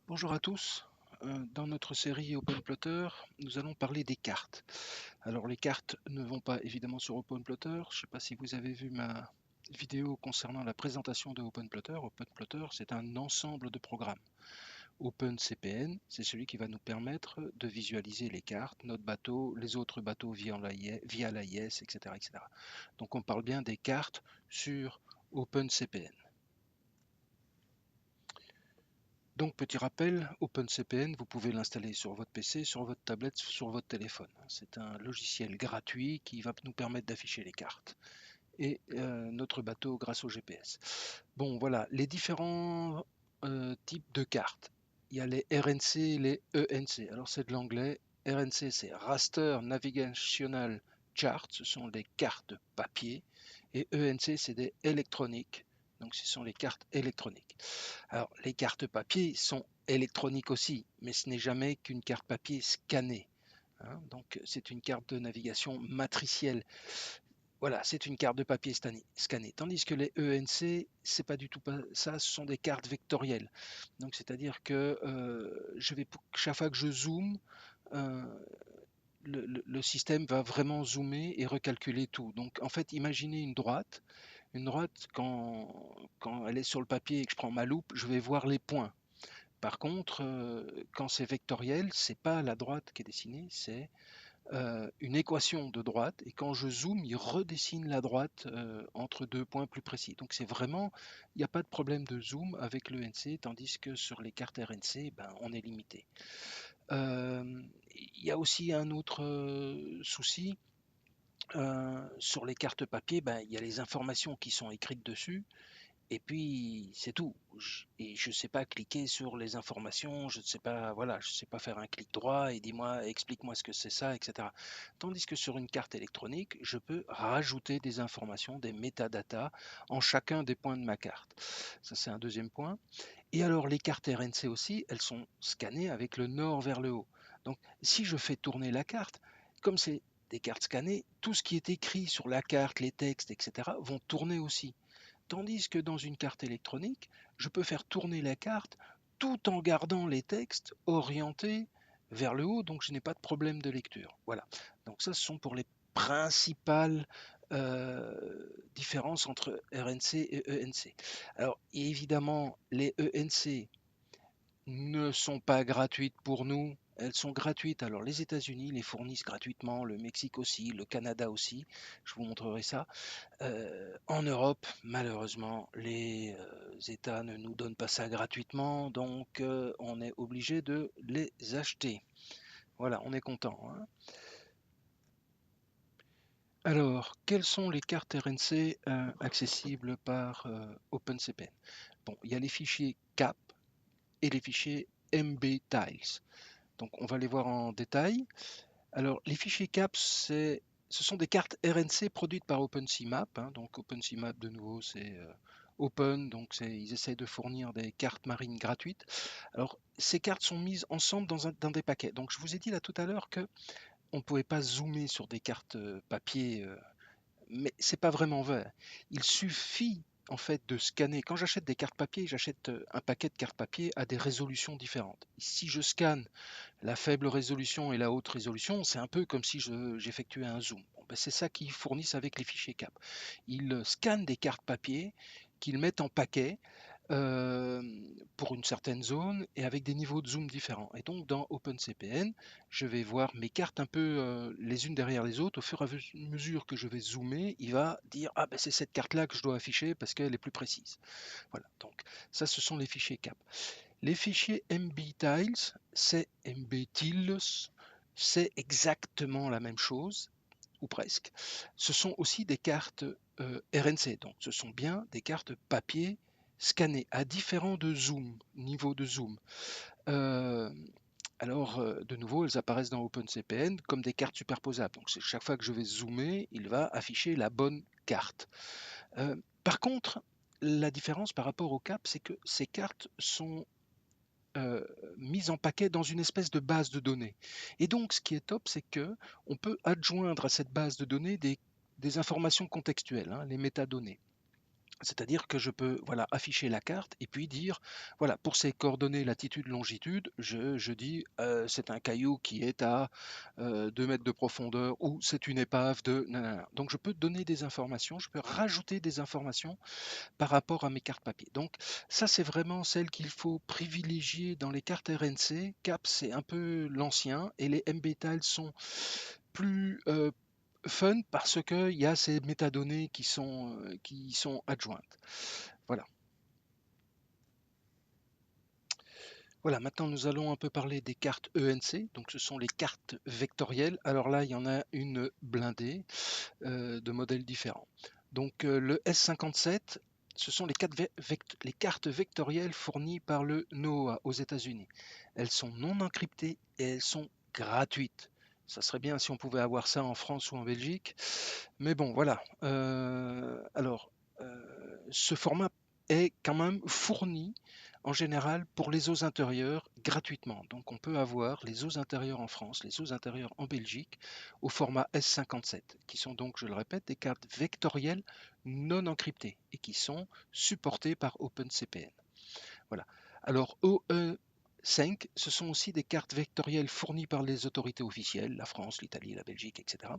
Bonjour à tous. Dans notre série OpenPlotter, nous allons parler des cartes. Alors les cartes ne vont pas évidemment sur OpenPlotter. Je ne sais pas si vous avez vu ma vidéo concernant la présentation de OpenPlotter. OpenPlotter, c'est un ensemble de programmes. OpenCPN, c'est celui qui va nous permettre de visualiser les cartes, notre bateau, les autres bateaux via l'AIS, etc., etc. Donc on parle bien des cartes sur OpenCPN. Donc, petit rappel, OpenCPN, vous pouvez l'installer sur votre PC, sur votre tablette, sur votre téléphone. C'est un logiciel gratuit qui va nous permettre d'afficher les cartes et notre bateau grâce au GPS. Bon, voilà, les différents types de cartes. Il y a les RNC et les ENC. Alors, c'est de l'anglais. RNC, c'est Raster Navigational Chart, ce sont des cartes papier. Et ENC, c'est des électroniques. Donc, ce sont les cartes électroniques. Alors, les cartes papier sont électroniques aussi, mais ce n'est jamais qu'une carte papier scannée, hein. Donc, c'est une carte de navigation matricielle. Voilà, c'est une carte de papier scannée. Tandis que les ENC, c'est pas du tout pas ça, ce sont des cartes vectorielles. Donc, c'est-à-dire que chaque fois que je zoome, euh, le système va vraiment zoomer et recalculer tout. Donc, en fait, imaginez une droite. Une droite, quand elle est sur le papier et que je prends ma loupe, je vais voir les points. Par contre, quand c'est vectoriel, c'est pas la droite qui est dessinée, c'est une équation de droite. Et quand je zoome, il redessine la droite entre deux points plus précis. Donc c'est vraiment, il n'y a pas de problème de zoom avec le NC, tandis que sur les cartes RNC, ben, on est limité. Euh, il y a aussi un autre souci. Sur les cartes papier, ben, il y a les informations qui sont écrites dessus. Et puis c'est tout. Et je ne sais pas cliquer sur les informations, je ne sais pas, voilà, je sais pas faire un clic droit et dis-moi, explique-moi ce que c'est ça, etc. Tandis que sur une carte électronique, je peux rajouter des informations, des métadatas en chacun des points de ma carte. Ça, c'est un deuxième point. Et alors, les cartes RNC aussi, elles sont scannées avec le nord vers le haut. Donc, si je fais tourner la carte, comme c'est des cartes scannées, tout ce qui est écrit sur la carte, les textes, etc., vont tourner aussi. Tandis que dans une carte électronique, je peux faire tourner la carte tout en gardant les textes orientés vers le haut, donc je n'ai pas de problème de lecture. Voilà. Donc ça, ce sont pour les principales différences entre RNC et ENC. Alors évidemment, les ENC ne sont pas gratuites pour nous. Elles sont gratuites. Alors les États-Unis les fournissent gratuitement, le Mexique aussi, le Canada aussi. Je vous montrerai ça. En Europe, malheureusement, les États ne nous donnent pas ça gratuitement, donc on est obligé de les acheter. Voilà, on est content, hein. Alors, quelles sont les cartes RNC accessibles par OpenCPN? Bon, il y a les fichiers CAP et les fichiers MBTiles. Donc, on va les voir en détail. Alors, les fichiers CAP, ce sont des cartes RNC produites par OpenCMap, hein. Donc, OpenCMap, de nouveau, c'est Open, donc ils essayent de fournir des cartes marines gratuites. Alors, ces cartes sont mises ensemble dans des paquets. Donc, je vous ai dit là tout à l'heure que on ne pouvait pas zoomer sur des cartes papier, mais c'est pas vraiment vrai. Il suffit en fait de scanner. Quand j'achète des cartes papier, j'achète un paquet de cartes papier à des résolutions différentes. Si je scanne la faible résolution et la haute résolution, c'est un peu comme si j'effectuais un zoom. Bon, ben, c'est ça qu'ils fournissent avec les fichiers CAP. Ils scannent des cartes papier qu'ils mettent en paquet euh, pour une certaine zone et avec des niveaux de zoom différents. Et donc dans OpenCPN, je vais voir mes cartes un peu les unes derrière les autres. Au fur et à mesure que je vais zoomer, il va dire ah ben c'est cette carte-là que je dois afficher parce qu'elle est plus précise. Voilà, donc ça ce sont les fichiers CAP. Les fichiers MBTiles, c'est MBTiles, c'est exactement la même chose, ou presque. Ce sont aussi des cartes RNC, donc ce sont bien des cartes papier scannées à différents niveaux de zoom. Euh, alors, de nouveau, elles apparaissent dans OpenCPN comme des cartes superposables. Donc, chaque fois que je vais zoomer, il va afficher la bonne carte. Par contre, la différence par rapport au CAP, c'est que ces cartes sont euh, mise en paquet dans une espèce de base de données. Et donc, ce qui est top, c'est que on peut adjoindre à cette base de données des informations contextuelles, hein, les métadonnées. C'est-à-dire que je peux voilà, afficher la carte et puis dire, voilà, pour ces coordonnées latitude, longitude, je dis c'est un caillou qui est à 2 mètres de profondeur ou c'est une épave de... nanana. Donc je peux donner des informations, je peux rajouter des informations par rapport à mes cartes papier. Donc ça c'est vraiment celle qu'il faut privilégier dans les cartes RNC. CAP c'est un peu l'ancien et les MB Tiles sont plus fun parce qu'il y a ces métadonnées qui sont adjointes. Voilà. Voilà, maintenant nous allons un peu parler des cartes ENC, donc ce sont les cartes vectorielles. Alors là, il y en a une blindée de modèles différents. Donc le S57, ce sont les cartes vectorielles fournies par le NOAA aux États-Unis. Elles sont non encryptées et elles sont gratuites. Ça serait bien si on pouvait avoir ça en France ou en Belgique. Mais bon, voilà. Ce format est quand même fourni en général pour les eaux intérieures gratuitement. Donc on peut avoir les eaux intérieures en France, les eaux intérieures en Belgique au format S57, qui sont donc, je le répète, des cartes vectorielles non encryptées et qui sont supportées par OpenCPN. Voilà. Alors OE5, ce sont aussi des cartes vectorielles fournies par les autorités officielles, la France, l'Italie, la Belgique, etc.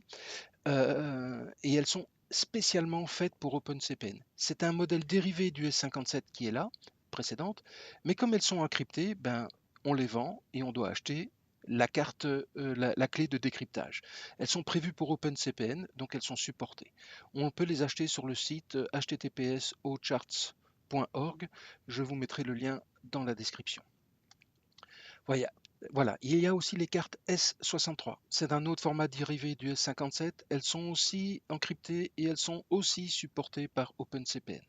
Et elles sont spécialement faites pour OpenCPN. C'est un modèle dérivé du S57 qui est là, précédente, mais comme elles sont encryptées, ben, on les vend et on doit acheter la carte, la clé de décryptage. Elles sont prévues pour OpenCPN, donc elles sont supportées. On peut les acheter sur le site https://ocharts.org. Je vous mettrai le lien dans la description. Voilà. Voilà, il y a aussi les cartes S63. C'est un autre format dérivé du S57. Elles sont aussi encryptées et elles sont aussi supportées par OpenCPN.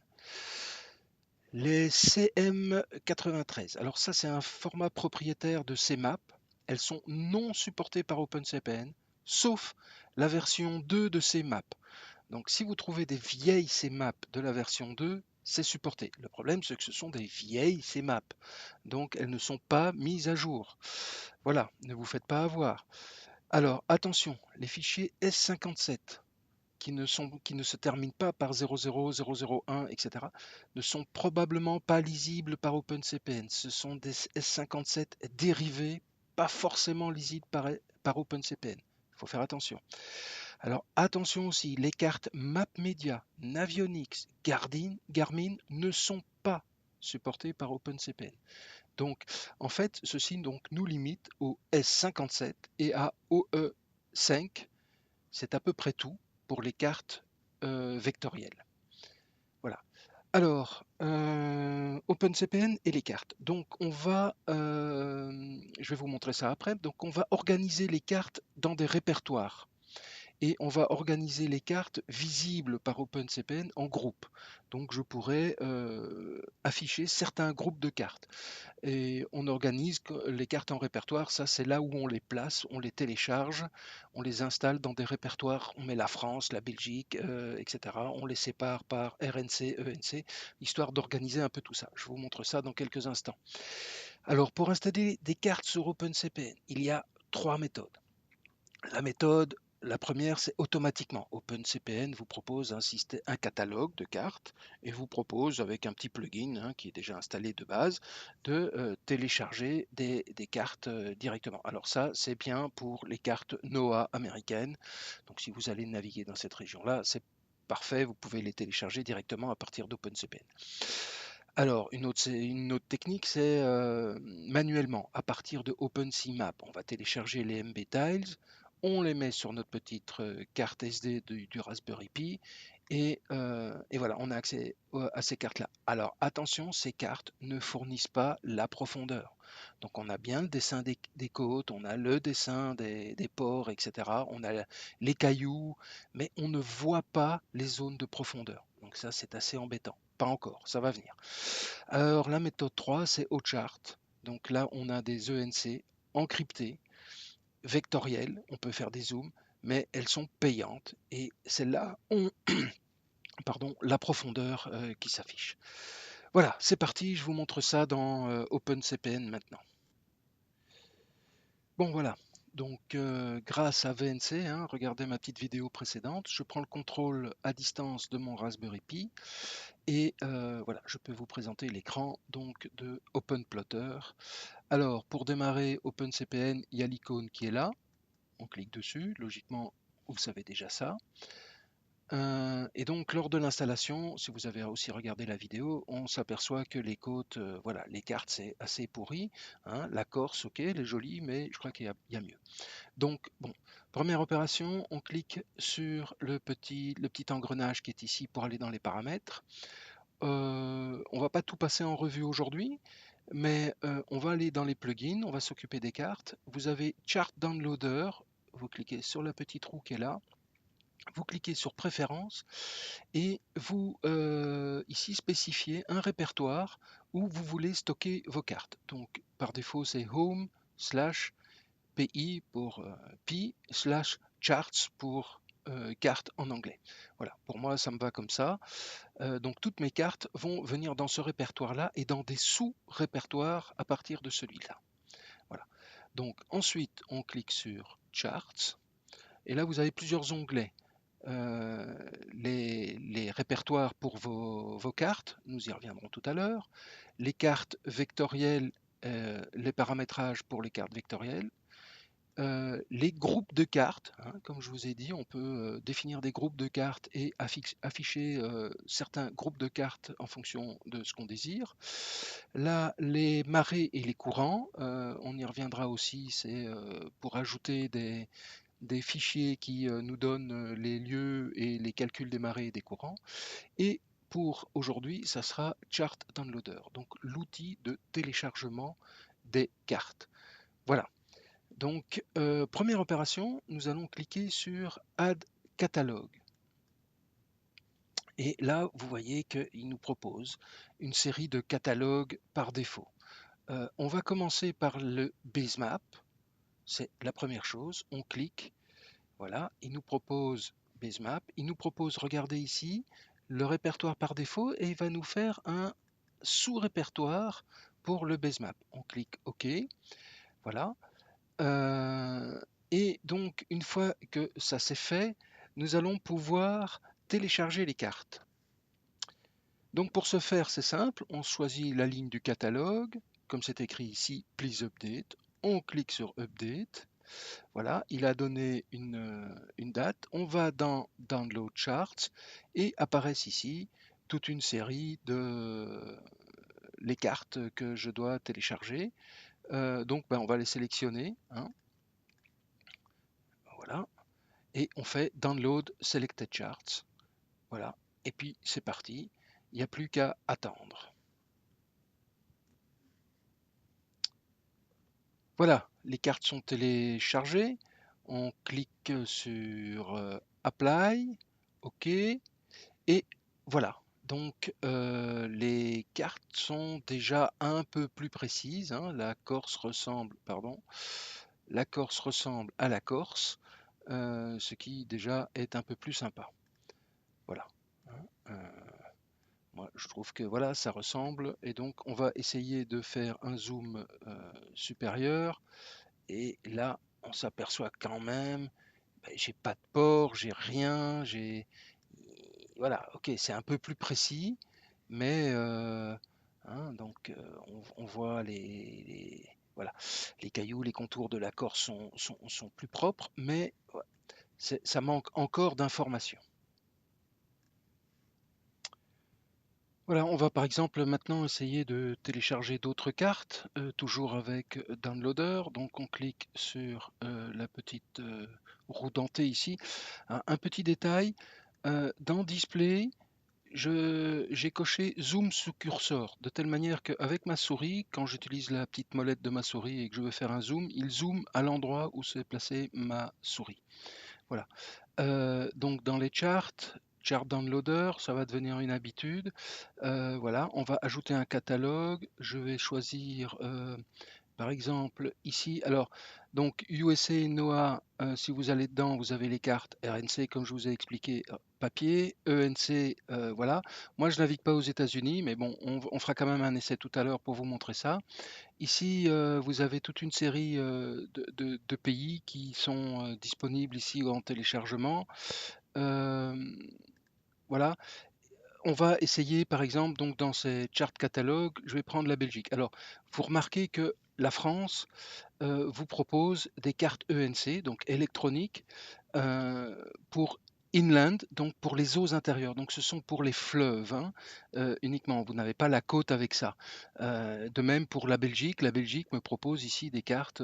Les CM93. Alors ça, c'est un format propriétaire de CMAP. Elles sont non supportées par OpenCPN, sauf la version 2 de CMAP. Donc si vous trouvez des vieilles CMAP de la version 2, c'est supporté. Le problème, c'est que ce sont des vieilles CMAP. Donc elles ne sont pas mises à jour. Voilà, ne vous faites pas avoir. Alors attention, les fichiers S57 qui ne se terminent pas par 00, 001, etc., ne sont probablement pas lisibles par OpenCPN. Ce sont des S57 dérivés, pas forcément lisibles par OpenCPN. Il faut faire attention. Alors attention aussi, les cartes MapMedia, Navionics, Garmin ne sont pas supportées par OpenCPN. Donc en fait, ceci donc, nous limite au S57 et à OE5. C'est à peu près tout pour les cartes vectorielles. Voilà. Alors, OpenCPN et les cartes. Donc je vais vous montrer ça après. Donc on va organiser les cartes dans des répertoires et on va organiser les cartes visibles par OpenCPN en groupes. Donc je pourrais afficher certains groupes de cartes. Et on organise les cartes en répertoire, ça c'est là où on les place, on les télécharge, on les installe dans des répertoires, on met la France, la Belgique, etc. On les sépare par RNC, ENC, histoire d'organiser un peu tout ça. Je vous montre ça dans quelques instants. Alors pour installer des cartes sur OpenCPN, il y a 3 méthodes. La première, c'est automatiquement. OpenCPN vous propose un catalogue de cartes et vous propose, avec un petit plugin qui est déjà installé de base, de télécharger des cartes directement. Alors ça, c'est bien pour les cartes NOAA américaines. Donc si vous allez naviguer dans cette région-là, c'est parfait, vous pouvez les télécharger directement à partir d'OpenCPN. Alors, une autre technique, c'est manuellement, à partir de OpenCMap, on va télécharger les MB Tiles, on les met sur notre petite carte SD du Raspberry Pi, et voilà, on a accès à ces cartes-là. Alors, attention, ces cartes ne fournissent pas la profondeur. Donc, on a bien le dessin des côtes, on a le dessin des ports, etc. On a les cailloux, mais on ne voit pas les zones de profondeur. Donc ça, c'est assez embêtant. Pas encore, ça va venir. Alors la méthode 3, c'est OChart. Donc là, on a des ENC encryptés, vectorielles, on peut faire des zooms, mais elles sont payantes. Et celles-là ont la profondeur qui s'affiche. Voilà, c'est parti, je vous montre ça dans OpenCPN maintenant. Bon voilà, Donc, grâce à VNC, hein, regardez ma petite vidéo précédente, je prends le contrôle à distance de mon Raspberry Pi et voilà, je peux vous présenter l'écran donc de OpenPlotter. Alors, pour démarrer OpenCPN, il y a l'icône qui est là. On clique dessus. Logiquement, vous savez déjà ça. Et donc, lors de l'installation, si vous avez aussi regardé la vidéo, on s'aperçoit que les côtes, voilà, les cartes, c'est assez pourri, hein. La Corse, ok, elle est jolie, mais je crois qu'il y a mieux. Donc, bon, première opération, on clique sur le petit engrenage qui est ici pour aller dans les paramètres. On va pas tout passer en revue aujourd'hui, mais on va aller dans les plugins, on va s'occuper des cartes. Vous avez Chart Downloader, vous cliquez sur la petite roue qui est là, vous cliquez sur Préférences et vous ici spécifiez un répertoire où vous voulez stocker vos cartes. Donc par défaut c'est Home slash PI pour Pi slash Charts pour cartes en anglais. Voilà, pour moi ça me va comme ça. Donc toutes mes cartes vont venir dans ce répertoire-là et dans des sous-répertoires à partir de celui-là. Voilà. Donc ensuite, on clique sur Charts et là vous avez plusieurs onglets. Les répertoires pour vos cartes, nous y reviendrons tout à l'heure. Les cartes vectorielles, les paramétrages pour les cartes vectorielles. Les groupes de cartes, hein, comme je vous ai dit, on peut définir des groupes de cartes et afficher certains groupes de cartes en fonction de ce qu'on désire. Là, les marées et les courants, on y reviendra aussi, c'est pour ajouter des fichiers qui nous donnent les lieux et les calculs des marées et des courants. Et pour aujourd'hui, ça sera Chart Downloader, donc l'outil de téléchargement des cartes. Voilà. Donc, première opération, nous allons cliquer sur Add Catalogue. Et là, vous voyez qu'il nous propose une série de catalogues par défaut. On va commencer par le basemap. C'est la première chose. On clique. Voilà. Il nous propose basemap. Il nous propose, regardez ici, le répertoire par défaut et il va nous faire un sous-répertoire pour le basemap. On clique OK. Voilà. Et donc, une fois que ça c'est fait, nous allons pouvoir télécharger les cartes. Donc, pour ce faire, c'est simple, on choisit la ligne du catalogue, comme c'est écrit ici, Please Update. On clique sur Update. Voilà, il a donné une date. On va dans Download Charts et apparaissent ici toute une série de les cartes que je dois télécharger. Donc, ben, on va les sélectionner, hein. Voilà. Et on fait Download Selected Charts. Voilà. Et puis c'est parti. Il n'y a plus qu'à attendre. Voilà, les cartes sont téléchargées. On clique sur Apply. OK. Et voilà. Donc les cartes sont déjà un peu plus précises, hein. La Corse ressemble, pardon, la Corse ressemble à la Corse, ce qui déjà est un peu plus sympa. Voilà. Hein, moi, je trouve que voilà, ça ressemble. Et donc, on va essayer de faire un zoom supérieur. Et là, on s'aperçoit quand même, ben, j'ai pas de port, j'ai rien, j'ai... Voilà, ok, c'est un peu plus précis, mais hein, donc on voit voilà, les cailloux, les contours de la Corse sont plus propres, mais ouais, ça manque encore d'informations. Voilà, on va par exemple maintenant essayer de télécharger d'autres cartes, toujours avec Downloader. Donc on clique sur la petite roue dentée ici. Un petit détail, dans Display, j'ai coché Zoom sous curseur, de telle manière qu'avec ma souris, quand j'utilise la petite molette de ma souris et que je veux faire un zoom, il zoome à l'endroit où s'est placée ma souris. Voilà. Donc dans les charts, Chart Downloader, ça va devenir une habitude. Voilà, on va ajouter un catalogue. Je vais choisir, par exemple, ici. Alors, donc USA et NOAA, si vous allez dedans, vous avez les cartes RNC, comme je vous ai expliqué. papier, ENC, voilà. Moi, je navigue pas aux États-Unis, mais bon, on fera quand même un essai tout à l'heure pour vous montrer ça. Ici, vous avez toute une série de pays qui sont disponibles ici en téléchargement. Euh, voilà. On va essayer, par exemple, donc dans ces charts catalogues, je vais prendre la Belgique. Alors, vous remarquez que la France vous propose des cartes ENC, donc électroniques, pour inland, donc pour les eaux intérieures. Donc ce sont pour les fleuves hein, uniquement. Vous n'avez pas la côte avec ça. De même pour la Belgique. La Belgique me propose ici des cartes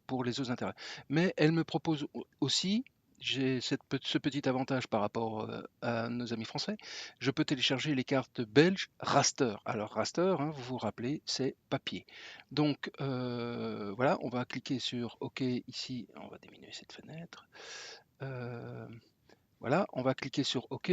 pour les eaux intérieures. Mais elle me propose aussi, j'ai ce petit avantage par rapport à nos amis français, je peux télécharger les cartes belges raster. Alors raster, hein, vous vous rappelez, c'est papier. Donc voilà, on va cliquer sur OK ici, on va diminuer cette fenêtre. Voilà, on va cliquer sur OK.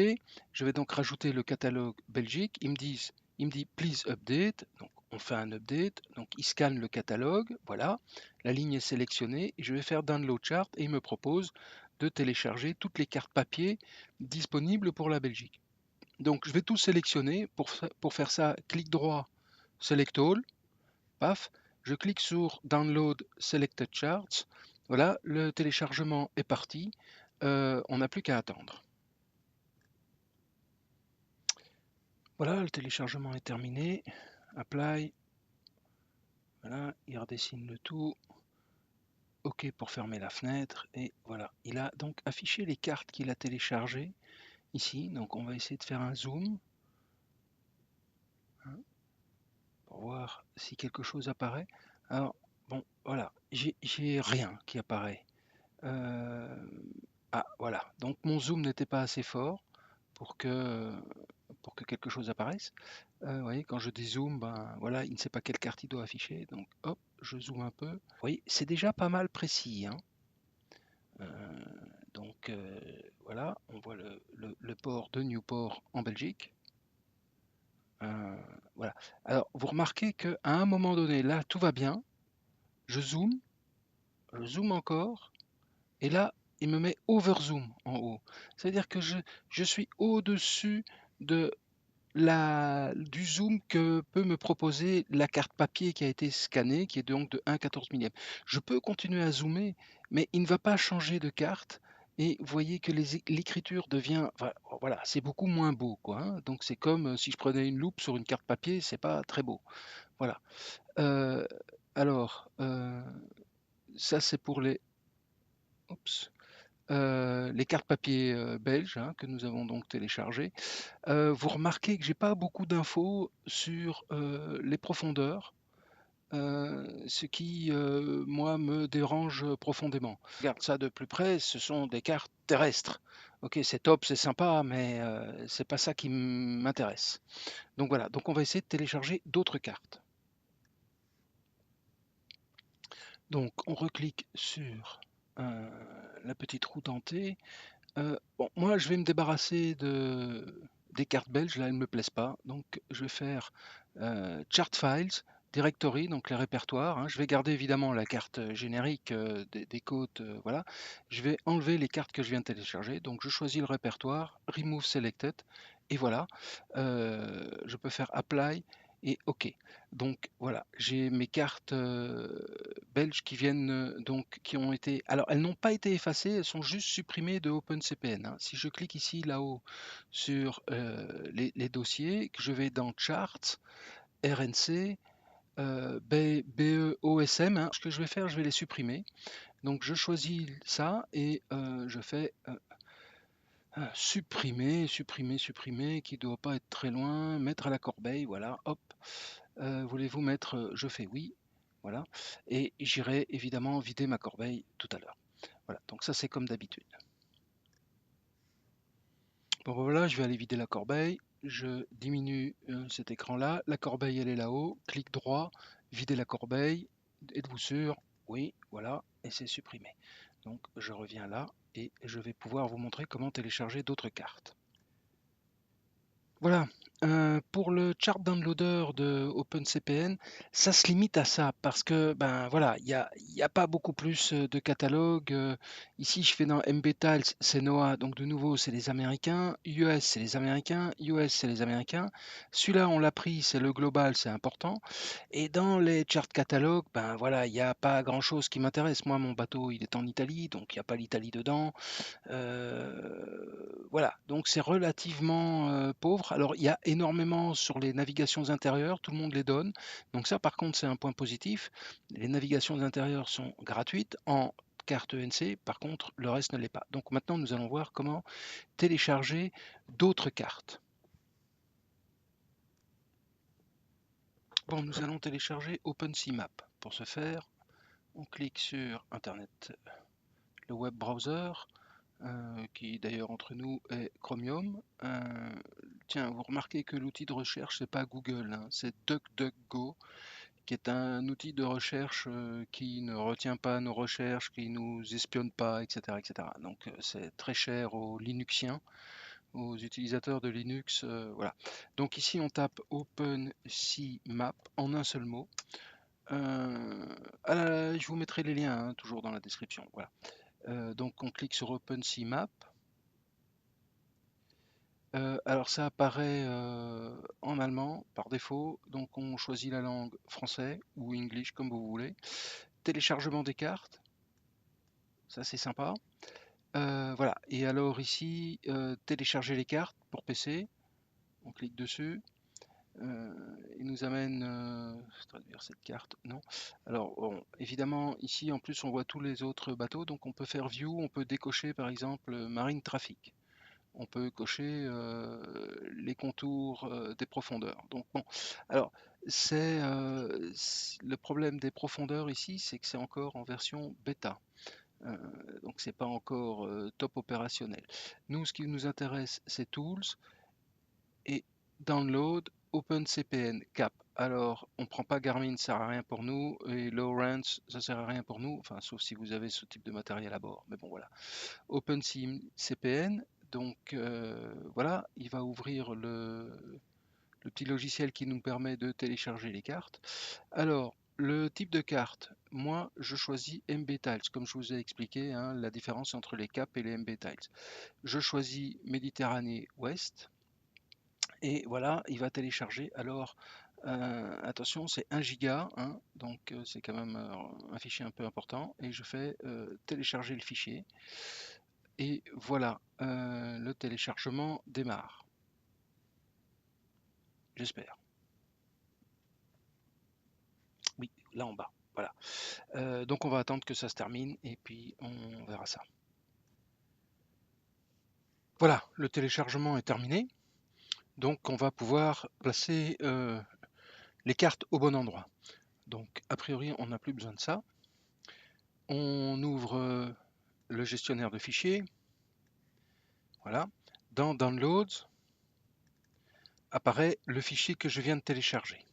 Je vais donc rajouter le catalogue Belgique. Il me dit please update. Donc on fait un update. Donc il scanne le catalogue. Voilà, la ligne est sélectionnée. Je vais faire download chart et il me propose de télécharger toutes les cartes papier disponibles pour la Belgique. Donc je vais tout sélectionner. Pour faire ça, clic droit, select all. Paf, je clique sur Download Selected Charts. Voilà, le téléchargement est parti. On n'a plus qu'à attendre. Voilà, le téléchargement est terminé. Apply. Voilà, il redessine le tout. OK pour fermer la fenêtre. Et voilà, il a donc affiché les cartes qu'il a téléchargées ici. Donc on va essayer de faire un zoom hein, pour voir si quelque chose apparaît. Alors, bon, voilà, j'ai rien qui apparaît. Euh, Ah, voilà. Donc mon zoom n'était pas assez fort pour pour que quelque chose apparaisse. Vous voyez, quand je dézoome, ben voilà, il ne sait pas quelle carte il doit afficher. Donc hop, je zoome un peu. Vous voyez, c'est déjà pas mal précis, hein. Euh, donc voilà, on voit le port de Newport en Belgique. Euh, voilà. Alors vous remarquez qu'à un moment donné, là, tout va bien. Je zoome encore. Et là, il me met overzoom en haut. C'est-à-dire que je suis au-dessus de du zoom que peut me proposer la carte papier qui a été scannée, qui est donc de 1/14 millième. Je peux continuer à zoomer, mais il ne va pas changer de carte. Et vous voyez que l'écriture devient, enfin, voilà, c'est beaucoup moins beau, quoi, hein. Donc c'est comme si je prenais une loupe sur une carte papier, c'est pas très beau. Voilà. Euh, alors, ça c'est pour oups, les cartes papier belges hein, que nous avons donc téléchargées. Vous remarquez que j'ai pas beaucoup d'infos sur les profondeurs, ce qui, moi, me dérange profondément. Regarde ça de plus près, ce sont des cartes terrestres. Ok, c'est top, c'est sympa, mais c'est pas ça qui m'intéresse. Donc voilà, donc on va essayer de télécharger d'autres cartes. Donc on reclique sur la petite roue dentée. Bon, moi, je vais me débarrasser des cartes belges, là, elles ne me plaisent pas. Donc, je vais faire Chart Files, Directory, donc les répertoires, hein. Je vais garder évidemment la carte générique des côtes, voilà. Je vais enlever les cartes que je viens de télécharger. Donc, je choisis le répertoire, Remove Selected, et voilà. Je peux faire Apply et OK. Donc voilà, j'ai mes cartes belges qui viennent donc qui ont été. Alors elles n'ont pas été effacées, elles sont juste supprimées de OpenCPN, hein. Si je clique ici là-haut sur les dossiers, que je vais dans Charts, RNC, BEOSM, hein, ce que je vais faire, je vais les supprimer. Donc je choisis ça et je fais supprimer, supprimer, supprimer, qui ne doit pas être très loin, mettre à la corbeille, voilà, hop. Voulez-vous mettre je fais oui, voilà. Et j'irai évidemment vider ma corbeille tout à l'heure. Voilà, donc ça c'est comme d'habitude. Bon ben voilà, je vais aller vider la corbeille. Je diminue cet écran-là. La corbeille, elle est là-haut. Clic droit, vider la corbeille. Êtes-vous sûr? Oui, voilà, et c'est supprimé. Donc je reviens là et je vais pouvoir vous montrer comment télécharger d'autres cartes. Voilà. Pour le chart downloader de OpenCPN, ça se limite à ça parce que ben voilà, il y a pas beaucoup plus de catalogues. Ici, je fais dans MBTiles, c'est NOAA, donc de nouveau, c'est les Américains. US, c'est les Américains. US, c'est les Américains. Celui-là, on l'a pris, c'est le global, c'est important. Et dans les charts catalogues, ben voilà, il n'y a pas grand-chose qui m'intéresse. Moi, mon bateau, il est en Italie, donc il n'y a pas l'Italie dedans. Voilà, donc c'est relativement pauvre. Alors, il y a énormément sur les navigations intérieures, tout le monde les donne. Donc ça, par contre, c'est un point positif. Les navigations intérieures sont gratuites en carte ENC, par contre, le reste ne l'est pas. Donc maintenant, nous allons voir comment télécharger d'autres cartes. Bon, nous allons télécharger OpenSeaMap. Pour ce faire, on clique sur Internet, le web browser, qui d'ailleurs entre nous est Chromium. Tiens, vous remarquez que l'outil de recherche, c'est pas Google, hein, c'est DuckDuckGo, qui est un outil de recherche qui ne retient pas nos recherches, qui nous espionne pas, etc., etc. Donc c'est très cher aux Linuxiens, aux utilisateurs de Linux. Voilà. Donc ici, on tape OpenSeaMap en un seul mot. Je vous mettrai les liens hein, toujours dans la description. Voilà. Donc on clique sur OpenSeaMap. Alors ça apparaît en allemand par défaut, donc on choisit la langue français ou English comme vous voulez. Téléchargement des cartes, ça c'est sympa. Voilà, et alors ici, télécharger les cartes pour PC, on clique dessus. Il nous amène, traduire cette carte, non. Alors bon, évidemment ici en plus on voit tous les autres bateaux, donc on peut faire view, on peut décocher par exemple marine traffic. On peut cocher les contours des profondeurs. Donc bon, alors le problème des profondeurs ici, c'est que c'est encore en version bêta. Euh, donc c'est pas encore top opérationnel. Nous, ce qui nous intéresse, c'est Tools et Download OpenCPN Cap. Alors, on prend pas Garmin, ça sert à rien pour nous, et Lowrance, ça sert à rien pour nous, enfin sauf si vous avez ce type de matériel à bord. Mais bon voilà. OpenCPN. Donc voilà, il va ouvrir le petit logiciel qui nous permet de télécharger les cartes. Alors, le type de carte, moi je choisis MBTiles, comme je vous ai expliqué hein, la différence entre les CAP et les MBTiles. Je choisis Méditerranée Ouest et voilà, il va télécharger. Alors, attention, c'est 1 giga, hein, donc c'est quand même un fichier un peu important. Et je fais télécharger le fichier. Et voilà, le téléchargement démarre. J'espère. Oui, là en bas. Voilà. Donc on va attendre que ça se termine et puis on verra ça. Voilà, le téléchargement est terminé. Donc on va pouvoir placer les cartes au bon endroit. Donc a priori on n'a plus besoin de ça. On ouvre le gestionnaire de fichiers. Voilà. Dans Downloads apparaît le fichier que je viens de télécharger.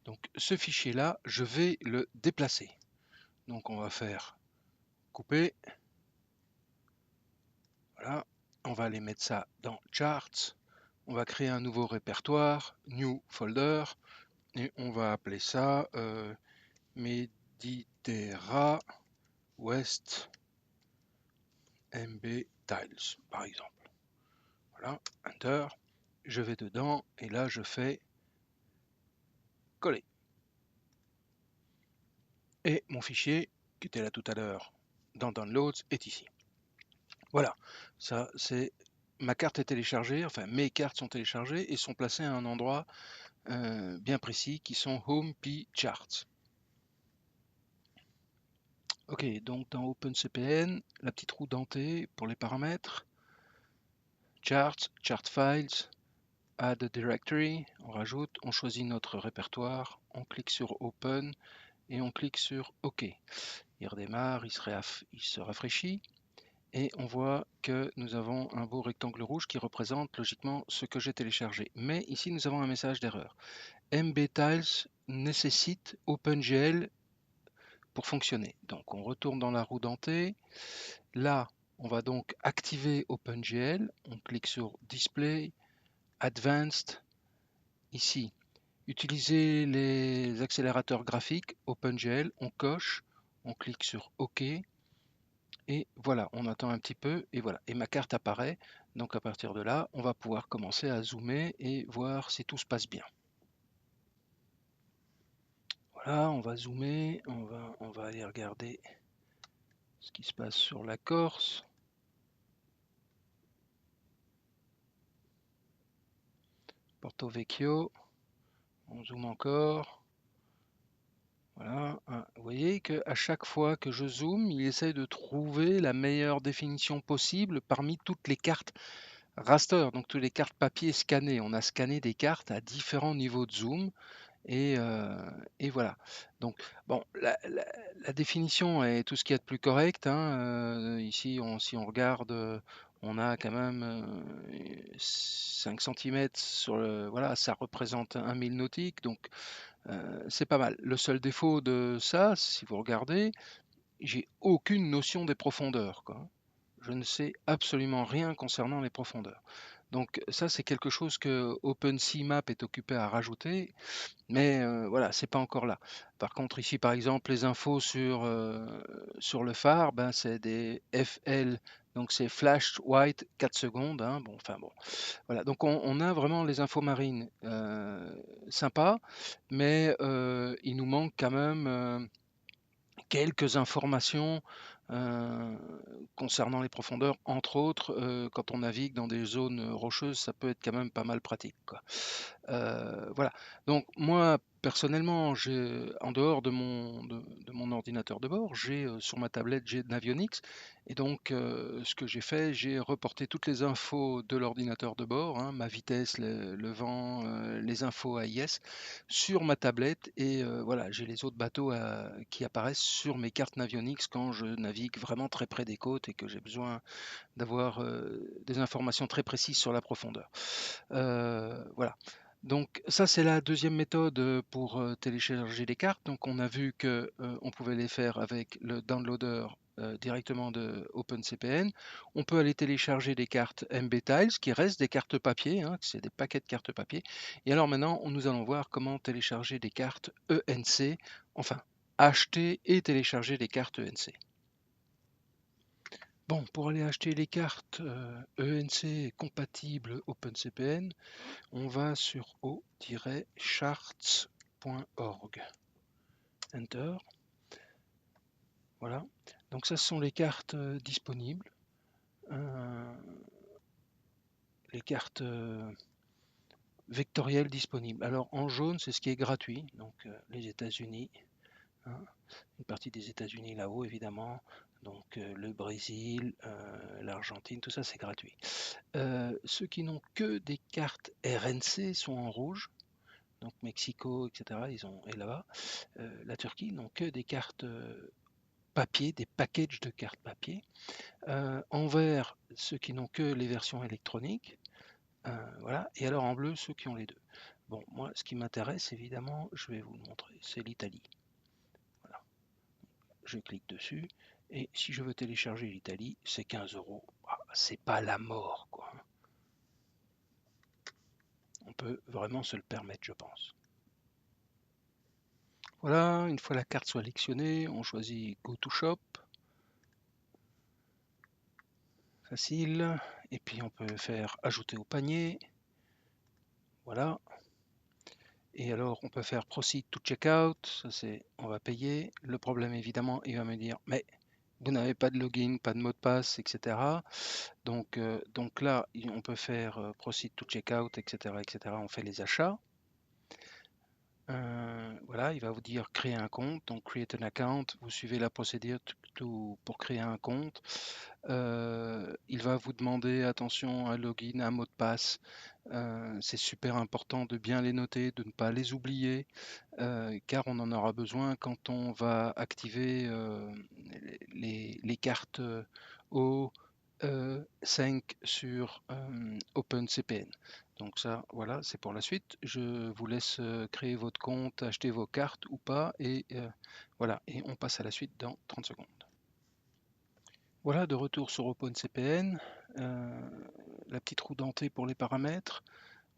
Donc ce fichier-là, je vais le déplacer. Donc on va faire couper. Voilà. On va aller mettre ça dans Charts. On va créer un nouveau répertoire, New Folder, et on va appeler ça Mediterra West MB Tiles, par exemple. Voilà, Enter. Je vais dedans et là je fais coller. Et mon fichier, qui était là tout à l'heure dans Downloads, est ici. Voilà, ça c'est ma carte est téléchargée, enfin mes cartes sont téléchargées et sont placées à un endroit bien précis qui sont Home P Charts. Ok, donc dans OpenCPN, la petite roue dentée pour les paramètres, Charts, Chart Files, Add a Directory, on rajoute, on choisit notre répertoire, on clique sur Open et on clique sur OK. Il redémarre, il se rafraîchit et on voit que nous avons un beau rectangle rouge qui représente logiquement ce que j'ai téléchargé. Mais ici nous avons un message d'erreur. MBTiles nécessite OpenGL pour fonctionner. Donc on retourne dans la roue dentée. Là, on va donc activer OpenGL. On clique sur Display, Advanced, ici. Utiliser les accélérateurs graphiques, OpenGL, on coche, on clique sur OK, et voilà, on attend un petit peu, et voilà, et ma carte apparaît. Donc à partir de là, on va pouvoir commencer à zoomer et voir si tout se passe bien. Voilà, on va zoomer, on va aller regarder ce qui se passe sur la Corse. Porto Vecchio, on zoome encore. Voilà, hein. Vous voyez qu'à chaque fois que je zoome, il essaye de trouver la meilleure définition possible parmi toutes les cartes raster, donc toutes les cartes papier scannées. On a scanné des cartes à différents niveaux de zoom. Et, euh, et voilà. Donc, bon, la définition est tout ce qu'il y a de plus correct, hein. Ici, si on regarde, on a quand même 5 cm sur le. Voilà, ça représente un mille nautique, donc c'est pas mal. Le seul défaut de ça, si vous regardez, j'ai aucune notion des profondeurs, quoi. Je ne sais absolument rien concernant les profondeurs. Donc ça, c'est quelque chose que OpenSeaMap est occupé à rajouter, mais voilà, c'est pas encore là. Par contre, ici, par exemple, les infos sur le phare, ben, c'est des FL, donc c'est flash white 4 secondes, hein. Bon, enfin bon, voilà. Donc on a vraiment les infos marines sympas, mais il nous manque quand même quelques informations euh, concernant les profondeurs, entre autres, quand on navigue dans des zones rocheuses, ça peut être quand même pas mal pratique, quoi. Voilà. Donc moi, personnellement, en dehors de mon ordinateur de bord, sur ma tablette, j'ai Navionics. Et donc, ce que j'ai fait, j'ai reporté toutes les infos de l'ordinateur de bord, hein, ma vitesse, le vent, les infos AIS, sur ma tablette. Et voilà, j'ai les autres bateaux qui apparaissent sur mes cartes Navionics quand je navigue vraiment très près des côtes et que j'ai besoin d'avoir des informations très précises sur la profondeur. Voilà. Donc ça, c'est la deuxième méthode pour télécharger les cartes. Donc on a vu que on pouvait les faire avec le downloader directement de OpenCPN. On peut aller télécharger des cartes MBTiles qui restent des cartes papier, hein, c'est des paquets de cartes papier. Et alors maintenant, nous allons voir comment télécharger des cartes ENC, enfin acheter et télécharger des cartes ENC. Bon, pour aller acheter les cartes ENC compatibles OpenCPN, on va sur o-charts.org. Enter. Voilà. Donc ça, ce sont les cartes disponibles. Les cartes vectorielles disponibles. Alors en jaune, c'est ce qui est gratuit. Donc les États-Unis. Hein, une partie des États-Unis là-haut, évidemment. Donc le Brésil, l'Argentine, tout ça, c'est gratuit. Ceux qui n'ont que des cartes RNC sont en rouge. Donc Mexico, etc. Et là-bas, la Turquie n'ont que des cartes papier, des packages de cartes papier. En vert, ceux qui n'ont que les versions électroniques. Voilà. Et alors en bleu, ceux qui ont les deux. Bon, moi, ce qui m'intéresse, évidemment, je vais vous le montrer, c'est l'Italie. Voilà. Je clique dessus. Et si je veux télécharger l'Italie, c'est 15 euros. Ah, c'est pas la mort, quoi. On peut vraiment se le permettre, je pense. Voilà, une fois la carte sélectionnée, on choisit Go to Shop. Facile. Et puis on peut faire ajouter au panier. Voilà. Et alors on peut faire Proceed to Checkout. Ça c'est on va payer. Le problème évidemment, il va me dire mais vous n'avez pas de login, pas de mot de passe, etc. Donc là, on peut faire Proceed to Checkout, etc., etc. On fait les achats. Voilà, il va vous dire créer un compte, donc create an account, vous suivez la procédure pour créer un compte. Il va vous demander, attention, un login, un mot de passe. C'est super important de bien les noter, de ne pas les oublier, car on en aura besoin quand on va activer les cartes O5 sur OpenCPN. Donc ça, voilà, c'est pour la suite. Je vous laisse créer votre compte, acheter vos cartes ou pas, et voilà, et on passe à la suite dans 30 secondes. Voilà, de retour sur OpenCPN, la petite roue dentée pour les paramètres.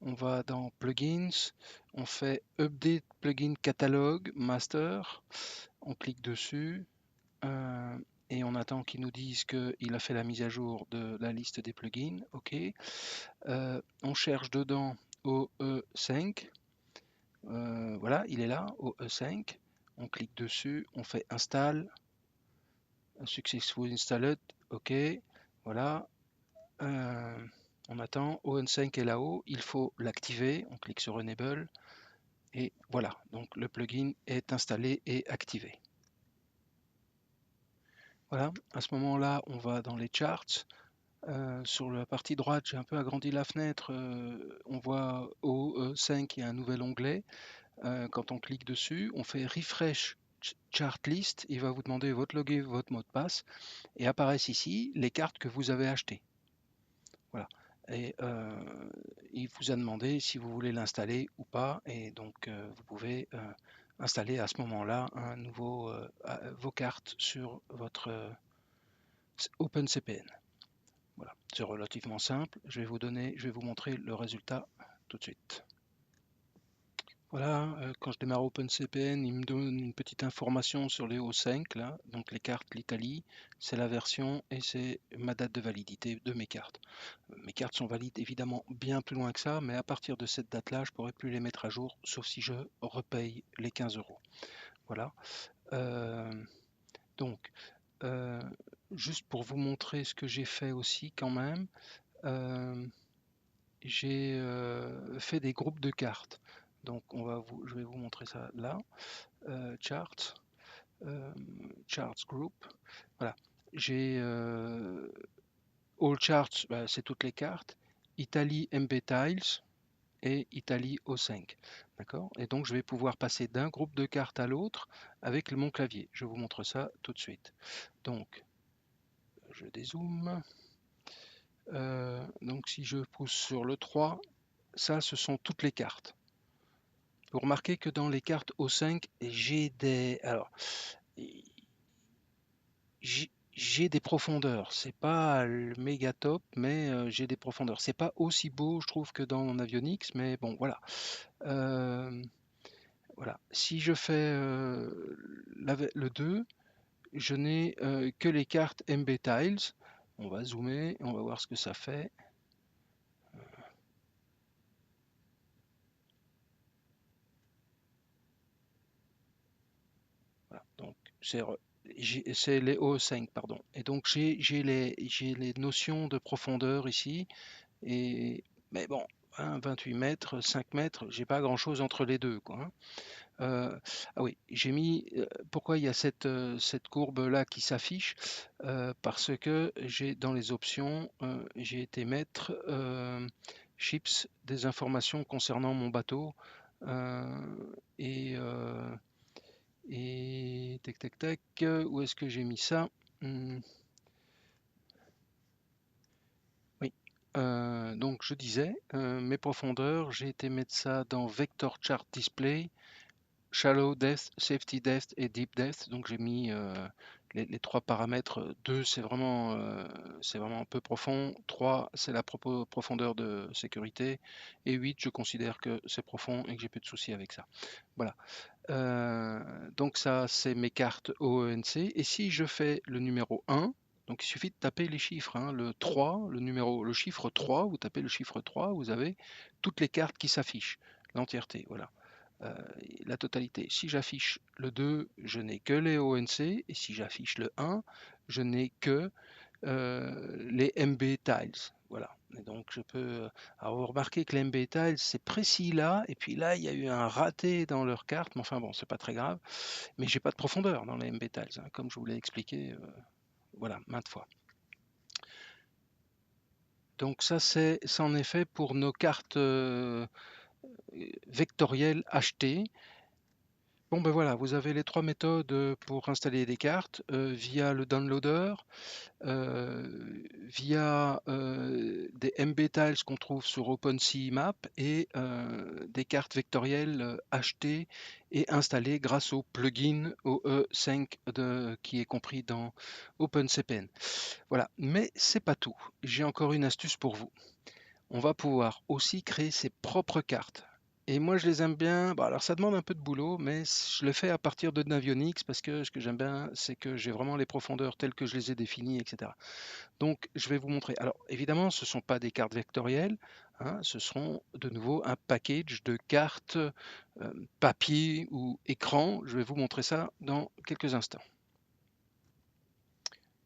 On va dans Plugins, on fait Update Plugin Catalogue Master, on clique dessus et on attend qu'il nous dise qu'il a fait la mise à jour de la liste des plugins. OK. On cherche dedans OE5. Voilà, il est là, OE5. On clique dessus, on fait Install, Successful Installed. OK. Voilà. On attend, ON5 est là-haut, il faut l'activer, on clique sur Enable, et voilà, donc le plugin est installé et activé. Voilà, à ce moment-là, on va dans les charts. Sur la partie droite, j'ai un peu agrandi la fenêtre, on voit OE5, il y a un nouvel onglet. Quand on clique dessus, on fait Refresh Chart List, il va vous demander votre login, votre mot de passe, et apparaissent ici les cartes que vous avez achetées. Voilà. Et il vous a demandé si vous voulez l'installer ou pas. Et donc, vous pouvez installer à ce moment-là vos cartes sur votre OpenCPN. Voilà. C'est relativement simple. Je vais vous montrer le résultat tout de suite. Voilà, quand je démarre OpenCPN, il me donne une petite information sur les O5, là, donc les cartes, l'Italie, c'est la version et c'est ma date de validité de mes cartes. Mes cartes sont valides évidemment bien plus loin que ça, mais à partir de cette date-là, je ne pourrai plus les mettre à jour, sauf si je repaye les 15 euros. Voilà. Donc, euh, juste pour vous montrer ce que j'ai fait aussi quand même, euh, j'ai fait des groupes de cartes. Donc, je vais vous montrer ça là. Charts, Charts Group. Voilà. J'ai All Charts, bah, c'est toutes les cartes. Italie MB Tiles et Italie O5. D'accord? Et donc, je vais pouvoir passer d'un groupe de cartes à l'autre avec mon clavier. Je vous montre ça tout de suite. Donc, je dézoome. Donc, si je pousse sur le 3, ça, ce sont toutes les cartes. Vous remarquez que dans les cartes O5, j'ai des... Alors, j'ai des profondeurs. C'est pas le méga top, mais j'ai des profondeurs. C'est pas aussi beau, je trouve, que dans Navionics, mais bon, voilà. Voilà. Si je fais le 2, je n'ai que les cartes MB Tiles. On va zoomer, on va voir ce que ça fait. Voilà. Donc, c'est les O5, pardon. Et donc, j'ai les notions de profondeur ici. Mais bon, hein, 28 mètres, 5 mètres, j'ai pas grand-chose entre les deux, quoi, hein. Ah oui, j'ai mis. Pourquoi il y a cette courbe-là qui s'affiche? Parce que j'ai dans les options, j'ai été mettre chips des informations concernant mon bateau. euh, et, euh, et tac tac tac, où est-ce que j'ai mis ça? Hmm, oui. Donc je disais, mes profondeurs, j'ai été mettre ça dans Vector Chart Display. Shallow Depth, Safety Depth et Deep Depth. Donc j'ai mis les trois paramètres. 2, c'est vraiment un peu profond. 3, c'est la profondeur de sécurité. Et 8, je considère que c'est profond et que j'ai peu de soucis avec ça. Voilà. Donc ça, c'est mes cartes OENC. Et si je fais le numéro 1, donc il suffit de taper les chiffres, hein, le 3, le chiffre 3, vous tapez le chiffre 3, vous avez toutes les cartes qui s'affichent, l'entièreté, voilà. Euh, la totalité. Si j'affiche le 2, je n'ai que les ONC, et si j'affiche le 1, je n'ai que les MB tiles. Voilà. Et donc je peux. Alors vous remarquez que les MB tiles, c'est précis là, et puis là, il y a eu un raté dans leur carte, mais enfin bon, c'est pas très grave. Mais j'ai pas de profondeur dans les MB tiles, hein, comme je vous l'ai expliqué, voilà, maintes fois. Donc ça, c'est en effet pour nos cartes vectorielles achetées. Bon ben voilà, vous avez les trois méthodes pour installer des cartes via le downloader, euh, via des MB tiles qu'on trouve sur OpenCMap et des cartes vectorielles achetées et installées grâce au plugin OE5 qui est compris dans OpenCPN. Voilà, mais c'est pas tout. J'ai encore une astuce pour vous. on va pouvoir aussi créer ses propres cartes. Et moi, je les aime bien. Bah, alors, ça demande un peu de boulot, mais je le fais à partir de Navionics parce que ce que j'aime bien, c'est que j'ai vraiment les profondeurs telles que je les ai définies, etc. Donc, je vais vous montrer. Alors, évidemment, ce ne sont pas des cartes vectorielles, hein, ce seront de nouveau un package de cartes papier ou écran. Je vais vous montrer ça dans quelques instants.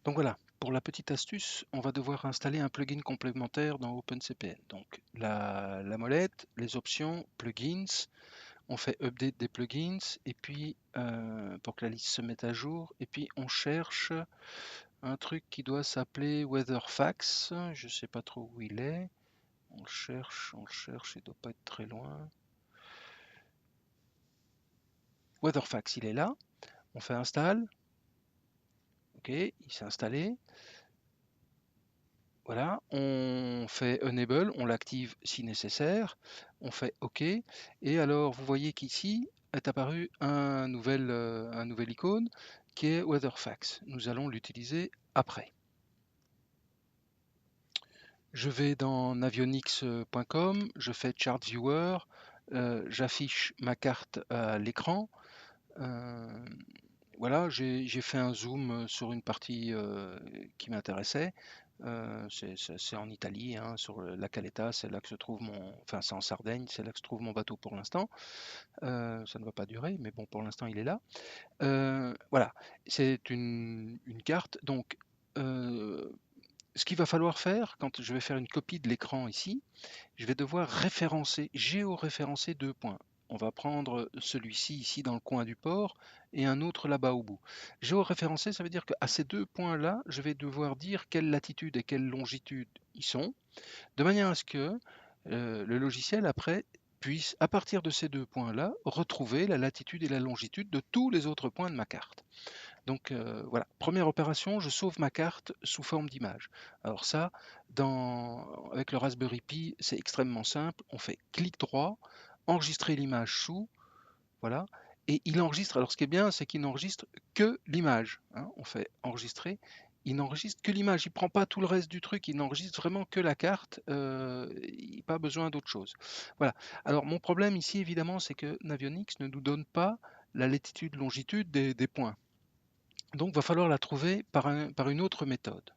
Donc voilà, pour la petite astuce, on va devoir installer un plugin complémentaire dans OpenCPN. Donc la molette, les options, plugins, on fait update des plugins, et puis pour que la liste se mette à jour, et puis on cherche un truc qui doit s'appeler WeatherFax. Je ne sais pas trop où il est. On le cherche, il ne doit pas être très loin. WeatherFax, il est là. On fait install. Ok, il s'est installé. Voilà, on fait enable, on l'active si nécessaire, on fait OK, et alors vous voyez qu'ici est apparu un nouvel icône qui est WeatherFax. Nous allons l'utiliser après. Je vais dans navionics.com, je fais Chart Viewer, j'affiche ma carte à l'écran. Voilà, j'ai fait un zoom sur une partie qui m'intéressait. C'est en Italie, hein, sur la Caleta, c'est là que se trouve enfin c'est en Sardaigne, c'est là que se trouve mon bateau pour l'instant. Ça ne va pas durer, mais bon, pour l'instant il est là. Voilà, c'est une carte. Donc, ce qu'il va falloir faire quand je vais faire une copie de l'écran ici, je vais devoir référencer, géoréférencer 2 points. On va prendre celui-ci ici dans le coin du port et un autre là-bas au bout. Géoréférencer, ça veut dire qu'à ces 2 points-là, je vais devoir dire quelle latitude et quelle longitude ils sont, de manière à ce que le logiciel après puisse, à partir de ces 2 points-là, retrouver la latitude et la longitude de tous les autres points de ma carte. Donc voilà, première opération, je sauve ma carte sous forme d'image. Alors ça, avec le Raspberry Pi, c'est extrêmement simple. On fait clic droit, enregistrer l'image sous, voilà, et il enregistre. Alors ce qui est bien, c'est qu'il n'enregistre que l'image, hein. On fait enregistrer, il n'enregistre que l'image, il ne prend pas tout le reste du truc, il n'enregistre vraiment que la carte, il n'a pas besoin d'autre chose. Voilà. Alors mon problème ici, évidemment, c'est que Navionics ne nous donne pas la latitude, longitude des points. Donc, il va falloir la trouver par une autre méthode.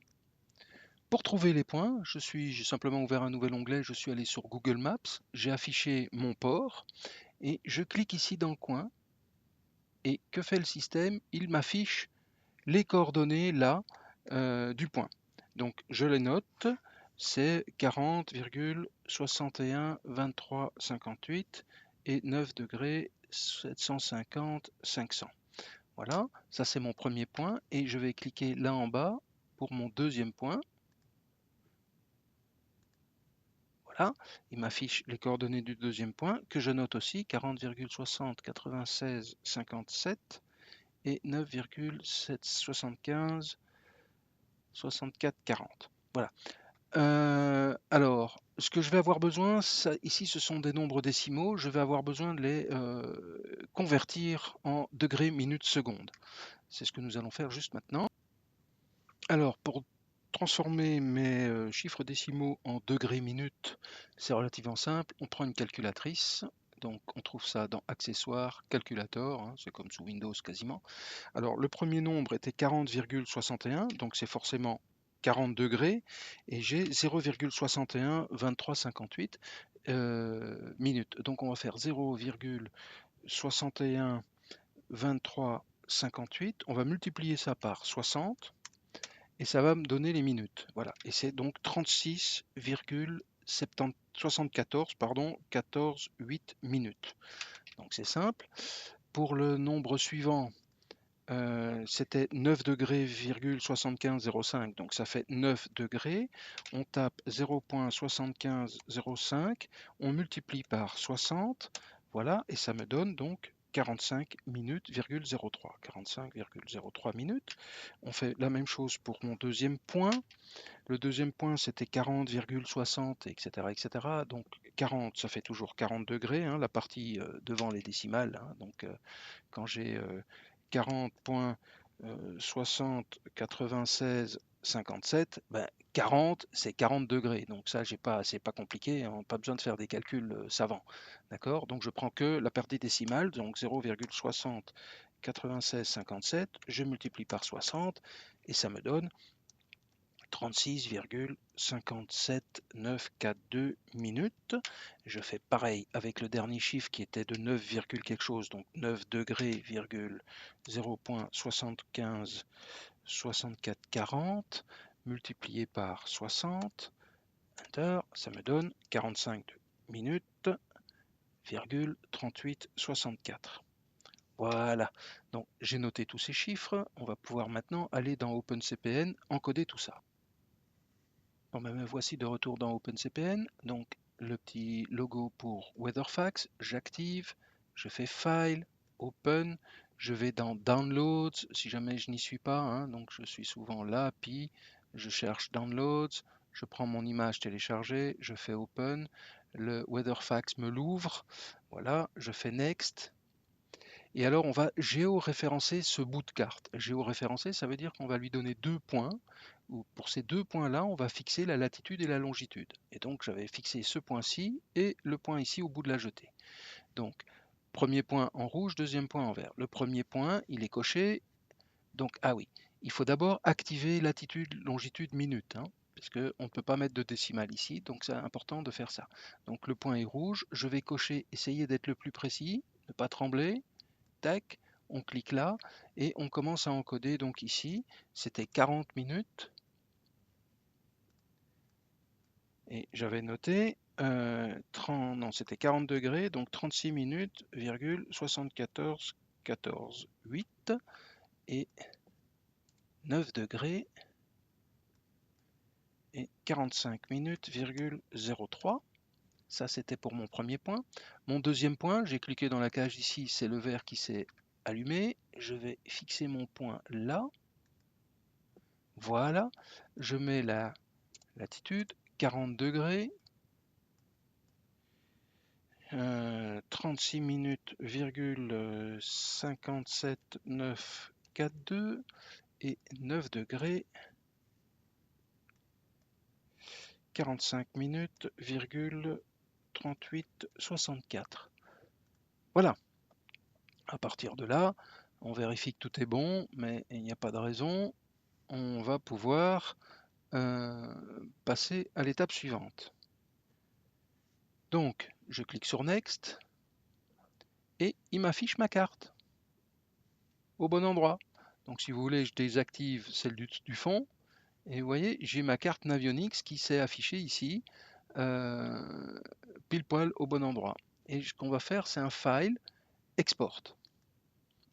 Pour trouver les points, j'ai simplement ouvert un nouvel onglet, je suis allé sur Google Maps, j'ai affiché mon port et je clique ici dans le coin. Et que fait le système? Il m'affiche les coordonnées là du point. Donc, je les note, c'est 40,612358 et 9 degrés 750 500. Voilà, ça c'est mon premier point et je vais cliquer là en bas pour mon deuxième point. Voilà, il m'affiche les coordonnées du deuxième point que je note aussi 40,60 96 57 et 9,775 64 40. Voilà. Alors, ce que je vais avoir besoin, ici ce sont des nombres décimaux, je vais avoir besoin de les convertir en degrés, minutes, secondes. C'est ce que nous allons faire juste maintenant. Alors, pour transformer mes chiffres décimaux en degrés minutes, c'est relativement simple. On prend une calculatrice. Donc, on trouve ça dans Accessoires, Calculator, hein, c'est comme sous Windows quasiment. Alors, le premier nombre était 40,61, donc c'est forcément 40 degrés, et j'ai 0,61 2358 minutes. Donc, on va faire 0,61 2358. On va multiplier ça par 60 et ça va me donner les minutes. Voilà. Et c'est donc 36,74 pardon, 14,8 minutes. Donc c'est simple. Pour le nombre suivant, c'était 9 degrés, 75,05, donc ça fait 9 degrés. On tape 0,7505, on multiplie par 60, voilà, et ça me donne donc 45 minutes, 45,03 minutes. On fait la même chose pour mon deuxième point. Le deuxième point, c'était 40,60, etc., etc. Donc 40, ça fait toujours 40 degrés, hein, la partie devant les décimales. Hein. Donc quand j'ai 40,60, 96, 57, ben, 40, c'est 40 degrés. Donc ça, c'est pas compliqué, hein, pas besoin de faire des calculs savants. D'accord? Donc je prends que la paire des décimales, donc 0,60 96 57, je multiplie par 60 et ça me donne 36,57942 minutes. Je fais pareil avec le dernier chiffre qui était de 9, quelque chose, donc 9 degrés, 0,75 64 40 multiplié par 60, Enter, ça me donne 45 minutes, 38 64. Voilà, donc j'ai noté tous ces chiffres, on va pouvoir maintenant aller dans OpenCPN, encoder tout ça. Bon, ben, me voici de retour dans OpenCPN, donc le petit logo pour WeatherFax, j'active, je fais File, Open, je vais dans Downloads, si jamais je n'y suis pas, hein, donc je suis souvent là, puis je cherche Downloads, je prends mon image téléchargée, je fais Open, le WeatherFax me l'ouvre, voilà, je fais Next, et alors on va géoréférencer ce bout de carte. Géoréférencer, ça veut dire qu'on va lui donner 2 points. Pour ces 2 points-là, on va fixer la latitude et la longitude. Et donc j'avais fixé ce point-ci et le point ici au bout de la jetée. Donc premier point en rouge, deuxième point en vert. Le premier point, il est coché. Donc ah oui, il faut d'abord activer latitude, longitude, minute, hein, parce qu'on ne peut pas mettre de décimale ici, donc c'est important de faire ça. Donc le point est rouge, je vais cocher, essayer d'être le plus précis, ne pas trembler. Tac, on clique là et on commence à encoder. Donc ici, c'était 40 minutes et j'avais noté 30, non, c'était 40 degrés, donc 36 minutes, 74 14 8 et 9 degrés et 45 minutes, 03. Ça, c'était pour mon premier point. Mon deuxième point, j'ai cliqué dans la cage ici, c'est le vert qui s'est allumé. Je vais fixer mon point là. Voilà, je mets la latitude, 40 degrés, 36 minutes, 57 9 42 et 9 degrés, 45 minutes, 38 64. Voilà, à partir de là, on vérifie que tout est bon, mais il n'y a pas de raison. On va pouvoir passer à l'étape suivante. Donc, je clique sur Next et il m'affiche ma carte au bon endroit. Donc si vous voulez, je désactive celle du fond. Et vous voyez, j'ai ma carte Navionics qui s'est affichée ici, pile poil au bon endroit. Et ce qu'on va faire, c'est un file export.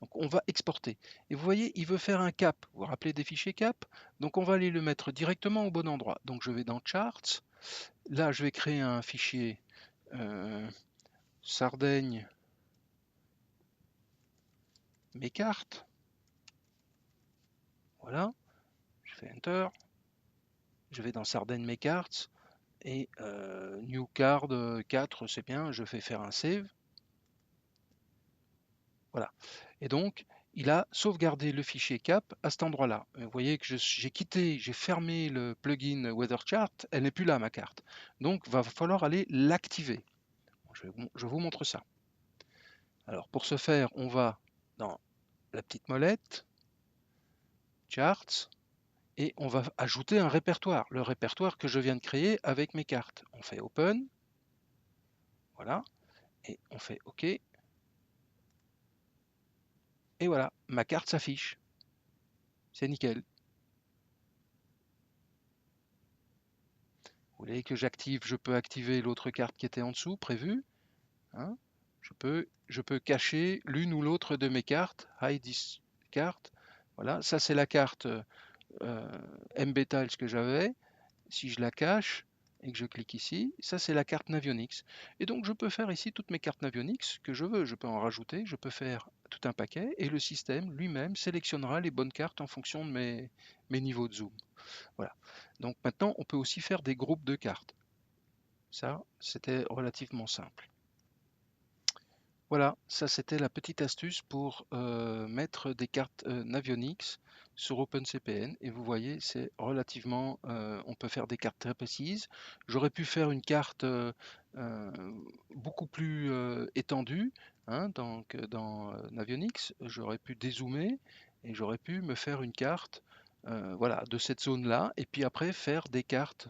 Donc on va exporter. Et vous voyez, il veut faire un cap. Vous vous rappelez des fichiers cap? Donc on va aller le mettre directement au bon endroit. Donc je vais dans Charts. Là, je vais créer un fichier Sardaigne mes cartes. Voilà. Je fais Enter. Je vais dans Sardaigne mes cartes. Et New Card 4, c'est bien, je fais faire un save. Voilà. Et donc, il a sauvegardé le fichier cap à cet endroit-là. Vous voyez que j'ai quitté, j'ai fermé le plugin Weather Chart, elle n'est plus là ma carte. Donc, il va falloir aller l'activer. Je vous montre ça. Alors, pour ce faire, on va dans la petite molette, Charts, et on va ajouter un répertoire, le répertoire que je viens de créer avec mes cartes. On fait Open, voilà, et on fait OK. Et voilà, ma carte s'affiche. C'est nickel. Vous voulez que j'active, je peux activer l'autre carte qui était en dessous, prévue. Hein. Je peux cacher l'une ou l'autre de mes cartes. Hide this carte. Voilà, ça c'est la carte MBetals que j'avais. Si je la cache et que je clique ici, ça c'est la carte Navionics. Et donc je peux faire ici toutes mes cartes Navionics que je veux. Je peux en rajouter, je peux faire tout un paquet et le système lui-même sélectionnera les bonnes cartes en fonction de mes niveaux de zoom. Voilà. Donc maintenant, on peut aussi faire des groupes de cartes. Ça, c'était relativement simple. Voilà, ça c'était la petite astuce pour mettre des cartes Navionics sur OpenCPN. Et vous voyez, c'est relativement, on peut faire des cartes très précises. J'aurais pu faire une carte euh, beaucoup plus étendue, hein, donc dans Navionics. J'aurais pu dézoomer et j'aurais pu me faire une carte, voilà, de cette zone-là. Et puis après faire des cartes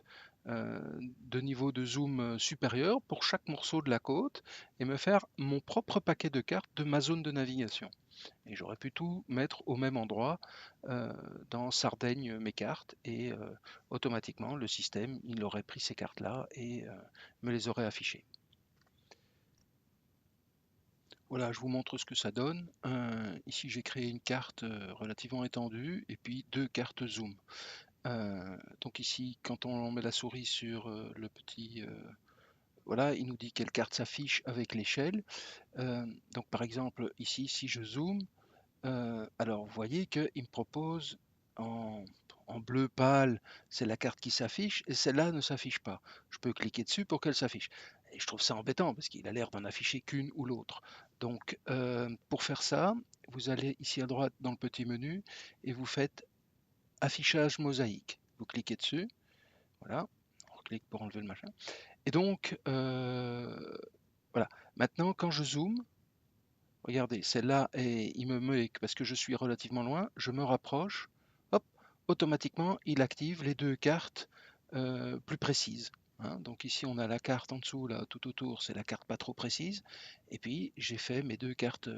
euh, de niveau de zoom supérieur pour chaque morceau de la côte et me faire mon propre paquet de cartes de ma zone de navigation. Et j'aurais pu tout mettre au même endroit euh, dans Sardaigne mes cartes et automatiquement le système il aurait pris ces cartes là et me les aurait affichées. Voilà, je vous montre ce que ça donne. Ici j'ai créé une carte relativement étendue et puis deux cartes zoom. Donc ici quand on met la souris sur le petit voilà, il nous dit quelle carte s'affiche avec l'échelle. Donc par exemple ici si je zoome, alors vous voyez qu'il me propose en, en bleu pâle, c'est la carte qui s'affiche et celle-là ne s'affiche pas. Je peux cliquer dessus pour qu'elle s'affiche. Et je trouve ça embêtant parce qu'il a l'air d'en afficher qu'une ou l'autre. Donc pour faire ça, vous allez ici à droite dans le petit menu et vous faites affichage mosaïque. Vous cliquez dessus, voilà, on clique pour enlever le machin. Et donc voilà, maintenant quand je zoome, regardez, celle-là, il me met, parce que je suis relativement loin, je me rapproche, hop, automatiquement, il active les deux cartes plus précises, hein. Donc ici, on a la carte en dessous, là, tout autour, c'est la carte pas trop précise. Et puis, j'ai fait mes deux cartes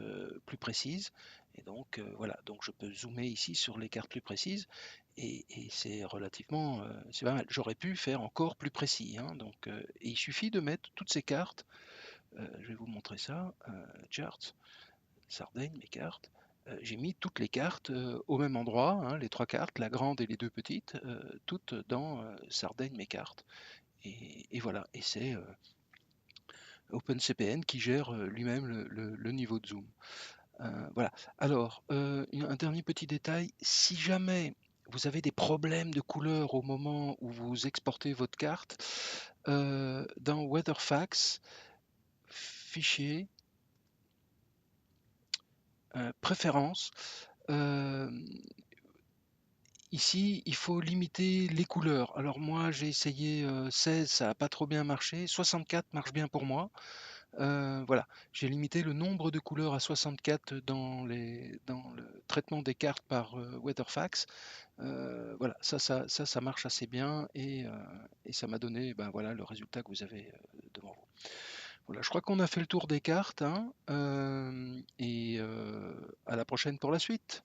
plus précises. Et donc, voilà, donc je peux zoomer ici sur les cartes plus précises. Et c'est relativement, c'est pas mal. J'aurais pu faire encore plus précis, hein. Donc, et il suffit de mettre toutes ces cartes. Je vais vous montrer ça, charts. Sardaigne, mes cartes. J'ai mis toutes les cartes au même endroit, hein, les trois cartes, la grande et les deux petites, toutes dans Sardaigne, mes cartes. Et voilà, et c'est OpenCPN qui gère lui-même le niveau de zoom. Voilà. Alors, un dernier petit détail, si jamais vous avez des problèmes de couleur au moment où vous exportez votre carte, dans WeatherFax, fichier, préférences, euh, ici, il faut limiter les couleurs. Alors moi, j'ai essayé 16, ça n'a pas trop bien marché. 64 marche bien pour moi. Voilà, j'ai limité le nombre de couleurs à 64 dans le traitement des cartes par WeatherFax. Voilà, ça marche assez bien et ça m'a donné ben, voilà, le résultat que vous avez devant vous. Voilà, je crois qu'on a fait le tour des cartes, hein, et à la prochaine pour la suite.